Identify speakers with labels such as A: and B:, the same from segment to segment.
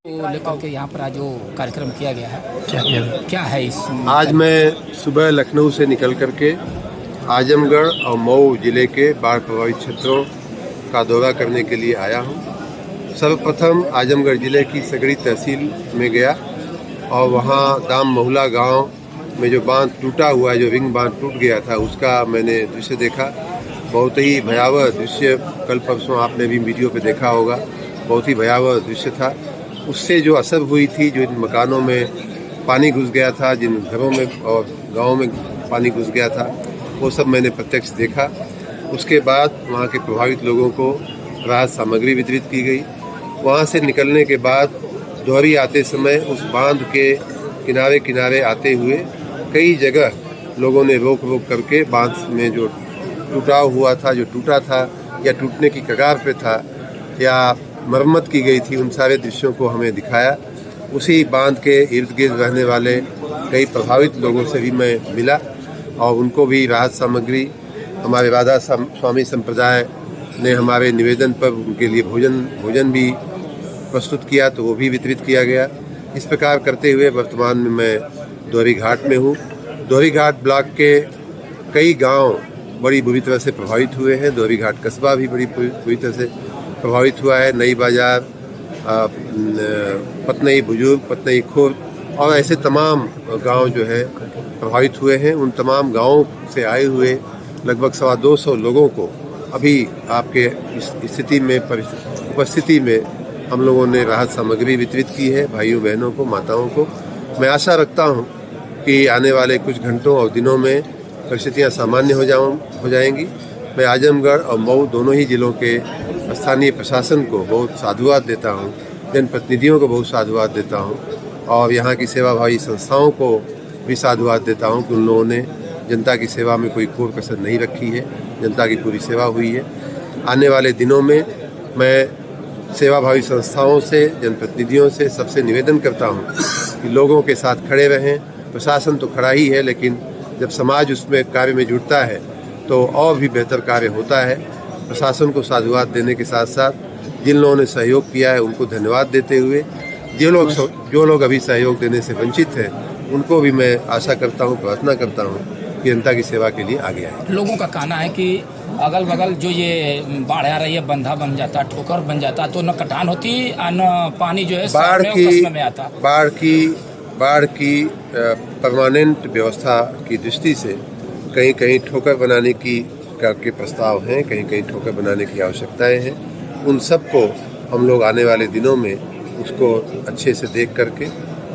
A: को लेकर के यहाँ पर आज जो कार्यक्रम किया गया है क्या है इस
B: आज मैं सुबह लखनऊ से निकल करके आजमगढ़ और मऊ जिले के बाढ़ प्रभावित क्षेत्रों का दौरा करने के लिए आया हूँ। सर्वप्रथम आजमगढ़ जिले की सगड़ी तहसील में गया और वहाँ दाम महुला गांव में जो बांध टूटा हुआ है, जो रिंग बांध टूट गया था, उसका मैंने दृश्य देखा। बहुत ही भयावह दृश्य, कल परसों आपने भी वीडियो पे देखा होगा। बहुत ही भयावह दृश्य था। उससे जो असर हुई थी, जो इन मकानों में पानी घुस गया था, जिन घरों में और गाँव में पानी घुस गया था, वो सब मैंने प्रत्यक्ष देखा। उसके बाद वहाँ के प्रभावित लोगों को राहत सामग्री वितरित की गई। वहाँ से निकलने के बाद दोहरी आते समय उस बांध के किनारे किनारे आते हुए कई जगह लोगों ने रोक करके बांध में जो टूटाव हुआ था, जो टूटा था या टूटने की कगार पे था या मरम्मत की गई थी, उन सारे दृश्यों को हमें दिखाया। उसी बांध के इर्द गिर्द रहने वाले कई प्रभावित लोगों से भी मैं मिला और उनको भी राहत सामग्री, हमारे राधा स्वामी संप्रदाय ने हमारे निवेदन पर उनके लिए भोजन भी प्रस्तुत किया, तो वो भी वितरित किया गया। इस प्रकार करते हुए वर्तमान में मैं दोहरी घाट में हूँ। दोहरी घाट ब्लॉक के कई गांव बड़ी बुरी तरह से प्रभावित हुए हैं। दोहरी घाट कस्बा भी बड़ी बुरी तरह से प्रभावित हुआ है। नई बाजार, पतनई बुजुर्ग, पतनई खुर्द और ऐसे तमाम गांव जो है प्रभावित हुए हैं। उन तमाम गांवों से आए हुए लगभग 225 लोगों को अभी आपके इस स्थिति में उपस्थिति में हम लोगों ने राहत सामग्री वितरित की है, भाइयों बहनों को, माताओं को। मैं आशा रखता हूं कि आने वाले कुछ घंटों और दिनों में परिस्थितियां सामान्य हो जाएंगी। मैं आजमगढ़ और मऊ दोनों ही जिलों के स्थानीय प्रशासन को बहुत साधुवाद देता हूं, जनप्रतिनिधियों को बहुत साधुवाद देता हूं और यहाँ की सेवाभावी संस्थाओं को भी साधुवाद देता हूं कि उन लोगों ने जनता की सेवा में कोई कोर कसर नहीं रखी है। जनता की पूरी सेवा हुई है। आने वाले दिनों में मैं सेवाभावी संस्थाओं से, जनप्रतिनिधियों से सबसे निवेदन करता हूं कि लोगों के साथ खड़े रहें। प्रशासन तो खड़ा ही है, लेकिन जब समाज उसमें कार्य में जुड़ता है तो और भी बेहतर कार्य होता है। प्रशासन को साधुवाद देने के साथ साथ जिन लोगों ने सहयोग किया है उनको धन्यवाद देते हुए जो लोग अभी सहयोग देने से वंचित हैं उनको भी मैं आशा करता हूँ, प्रार्थना करता हूँ कि जनता की सेवा के लिए आगे आए।
A: लोगों का कहना है कि अगल बगल जो ये बाढ़ आ रही है, बंधा बन जाता, ठोकर बन जाता, तो न कटान होती न पानी जो है में आता।
B: बाढ़ की परमानेंट व्यवस्था की दृष्टि से कहीं कहीं ठोकर बनाने के प्रस्ताव हैं, कहीं कहीं ठोकर बनाने की आवश्यकताएं हैं। उन सबको हम लोग आने वाले दिनों में उसको अच्छे से देख करके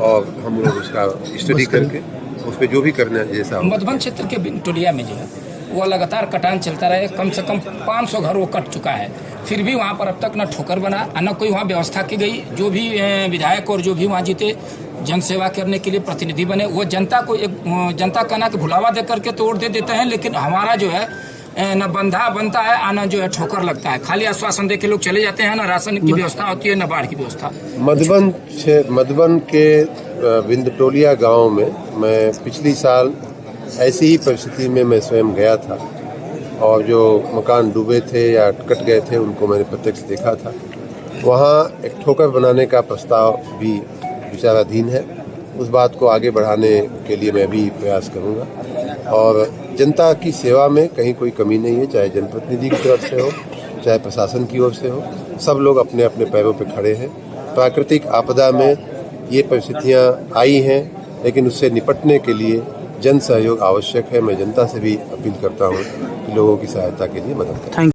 B: और हम लोग उसका स्टडी करके उस पर जो भी करना है जैसा।
A: मधुबन क्षेत्र के बिनटोलिया में जो है वो लगातार कटान चलता रहे। कम से कम 500 घर वो कट चुका है, फिर भी वहाँ पर अब तक न ठोकर बना, न कोई वहाँ व्यवस्था की गई। जो भी विधायक और जो भी वहाँ जीते जन सेवा करने के लिए प्रतिनिधि बने, वो जनता को जनता का ना कि भुलावा दे करके तोड़ देते हैं, लेकिन हमारा जो है न बंधा बनता है, न जो है ठोकर लगता है। खाली आश्वासन दे के लोग चले जाते हैं, न राशन की व्यवस्था होती है, न बाढ़ की व्यवस्था।
B: मधुबन के बिंदटोलिया गांव में मैं पिछली साल ऐसी ही परिस्थिति में मैं स्वयं गया था और जो मकान डूबे थे या कट गए थे उनको मैंने प्रत्यक्ष देखा था। वहाँ एक ठोकर बनाने का प्रस्ताव भी विचाराधीन है। उस बात को आगे बढ़ाने के लिए मैं भी प्रयास करूँगा और जनता की सेवा में कहीं कोई कमी नहीं है, चाहे जनप्रतिनिधि की तरफ से हो, चाहे प्रशासन की ओर से हो। सब लोग अपने अपने पैरों पर खड़े हैं। प्राकृतिक आपदा में ये परिस्थितियाँ आई हैं, लेकिन उससे निपटने के लिए जन सहयोग आवश्यक है। मैं जनता से भी अपील करता हूँ कि लोगों की सहायता के लिए मदद करें।